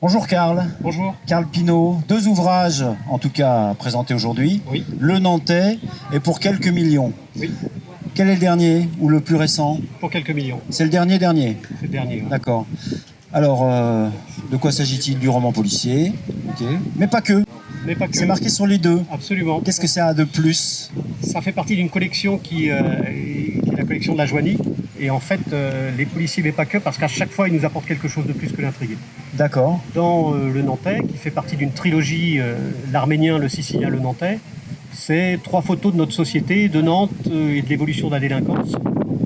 Bonjour Karl. Bonjour. Karl Pinault, 2 ouvrages en tout cas présentés aujourd'hui. Oui. Le Nantais et pour quelques millions. Oui. Quel est le dernier ou le plus récent? Pour quelques millions. C'est le dernier. C'est le dernier. Ouais. D'accord. Alors, de quoi s'agit-il? Du roman policier, ok. Mais pas que. Mais pas que. C'est marqué sur les deux. Absolument. Qu'est-ce que ça a de plus? Ça fait partie d'une collection qui est la collection de la Joanie. Et en fait, les policiers, mais pas que, parce qu'à chaque fois, ils nous apportent quelque chose de plus que l'intrigue. D'accord. Dans le Nantais, qui fait partie d'une trilogie, l'Arménien, le Sicilien, le Nantais, c'est 3 photos de notre société, de Nantes et de l'évolution de la délinquance,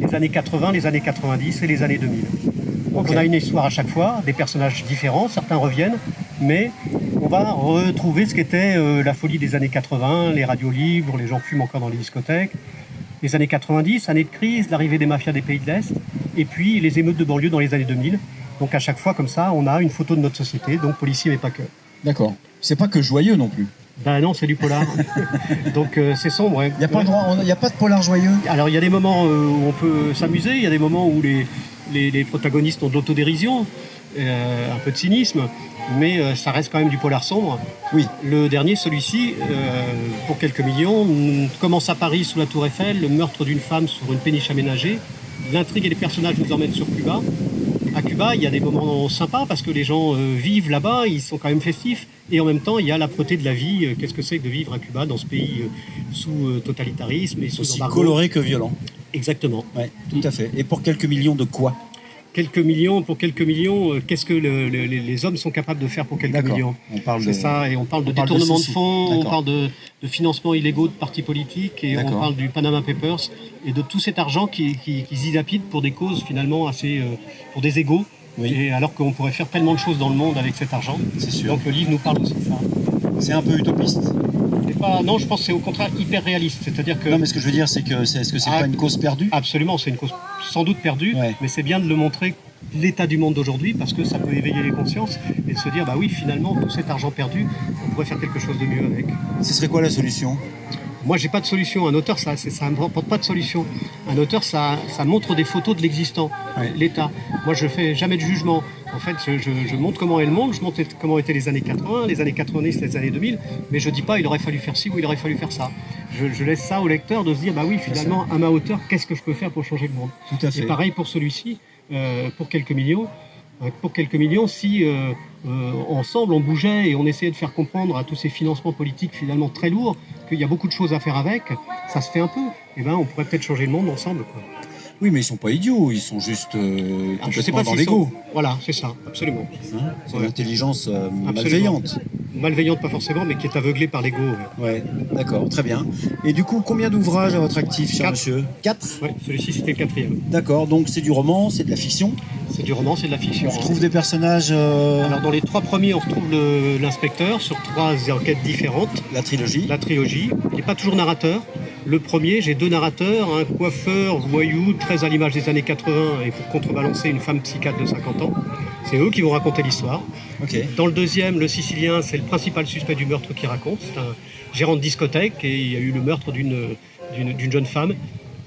les années 80, les années 90 et les années 2000. Donc Okay. on a une histoire à chaque fois, des personnages différents, certains reviennent, mais on va retrouver ce qu'était la folie des années 80, les radios libres, les gens fument encore dans les discothèques, les années 90, années de crise, l'arrivée des mafias des pays de l'Est, et puis les émeutes de banlieue dans les années 2000. Donc à chaque fois comme ça, on a une photo de notre société, donc policier mais pas que. D'accord. C'est pas que joyeux non plus. Ben non, c'est du polar. Donc c'est sombre. Il n'y a, pas de polar joyeux? Alors il y a des moments où on peut s'amuser, il y a des moments où les protagonistes ont de l'autodérision, un peu de cynisme, mais ça reste quand même du polar sombre. Oui. Le dernier, celui-ci, pour quelques millions, commence à Paris sous la Tour Eiffel, le meurtre d'une femme sur une péniche aménagée. L'intrigue et les personnages nous emmènent sur Cuba. À Cuba, il y a des moments sympas parce que les gens vivent là-bas, ils sont quand même festifs. Et en même temps, il y a l'âpreté de la vie. Qu'est-ce que c'est que de vivre à Cuba dans ce pays sous totalitarisme et sous Aussi embargo. coloré que violent. Exactement. Ouais, tout à fait. Et pour quelques millions de quoi? Pour quelques millions, qu'est-ce que les hommes sont capables de faire pour quelques millions? On parle C'est de... ça, et on parle de détournement de fonds, on parle de financement illégaux de partis politiques, et on parle du Panama Papers, et de tout cet argent qui dilapide pour des causes finalement assez... pour des égos, Oui. et alors qu'on pourrait faire tellement de choses dans le monde avec cet argent. C'est sûr. Donc le livre nous parle aussi de ça. C'est un peu utopiste. Non, je pense que c'est au contraire hyper réaliste, c'est-à-dire que... Non, mais ce que je veux dire, c'est que est-ce que c'est pas une cause perdue? Absolument, c'est une cause sans doute perdue, mais c'est bien de le montrer, l'état du monde d'aujourd'hui, parce que ça peut éveiller les consciences et de se dire, bah oui, finalement, tout cet argent perdu, on pourrait faire quelque chose de mieux avec. Ce serait quoi la solution? Moi, j'ai pas de solution. Un auteur, ça ne m'apporte pas de solution. Un auteur, ça montre des photos de l'existant, l'état. Moi, je fais jamais de jugement. En fait, je montre comment est le monde, je montre comment étaient les années 80, les années 90, les années 2000, mais je dis pas il aurait fallu faire ci ou il aurait fallu faire ça. Je laisse ça au lecteur de se dire, bah oui, finalement, à ma hauteur, qu'est-ce que je peux faire pour changer le monde? Tout à fait. Et pareil pour celui-ci, pour quelques millions. Pour quelques millions, si ensemble on bougeait et on essayait de faire comprendre à tous ces financements politiques finalement très lourds qu'il y a beaucoup de choses à faire avec, ça se fait un peu, et ben on pourrait peut-être changer le monde ensemble, quoi. Oui, mais ils sont pas idiots, ils sont juste Je sais complètement pas dans s'ils l'ego. Voilà, c'est ça, absolument. Hein, c'est une intelligence Absolument. malveillante. Malveillante pas forcément, mais qui est aveuglée par l'ego. Ouais, d'accord, très bien. Et du coup, combien d'ouvrages à votre actif, cher 4. monsieur? 4? Ouais, celui-ci c'était le 4e. D'accord, donc c'est du roman, c'est de la fiction. C'est du roman, c'est de la fiction. On retrouve des personnages... Alors dans les 3 premiers, on retrouve l'inspecteur sur 3 enquêtes différentes. La trilogie. La trilogie. Il n'est pas toujours narrateur. Le premier, j'ai 2 narrateurs, un coiffeur voyou, très à l'image des années 80, et pour contrebalancer une femme psychiatre de 50 ans. C'est eux qui vont raconter l'histoire. Ok. Dans le deuxième, le Sicilien, c'est le principal suspect du meurtre qui raconte. C'est un gérant de discothèque et il y a eu le meurtre d'une jeune femme.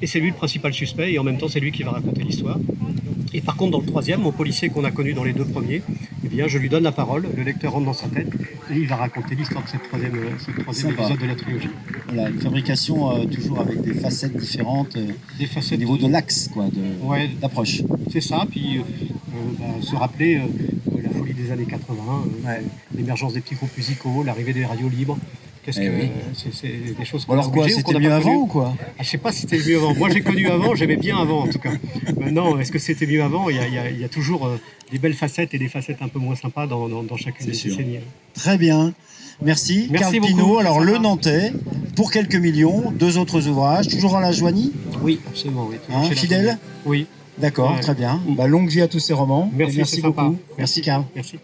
Et c'est lui le principal suspect et en même temps, c'est lui qui va raconter l'histoire. Et par contre, dans le troisième, mon policier qu'on a connu dans les 2 premiers, eh bien, je lui donne la parole, le lecteur rentre dans sa tête et il va raconter l'histoire de ce troisième épisode de la trilogie. Voilà, une fabrication toujours avec des facettes différentes, Des facettes au niveau de l'axe, quoi, d'approche. C'est ça, puis se rappeler la folie des années 80, l'émergence des petits groupes musicaux, l'arrivée des radios libres. C'est des choses qu'on a alors quoi, obligées, c'était mieux avant ou quoi? Je sais pas si c'était mieux avant. Moi j'ai connu avant, j'aimais bien avant en tout cas. Maintenant, est-ce que c'était mieux avant? Il y a toujours des belles facettes et des facettes un peu moins sympas dans chacune des décennies. Très bien. Merci Karl Pinault. Alors le Nantais, pour quelques millions, 2 autres ouvrages, toujours à la Joanie? Oui, absolument. Oui, fidèle? Oui. D'accord, très bien. Longue vie à tous ces romans. Merci beaucoup. Sympa. Merci Karl. Merci.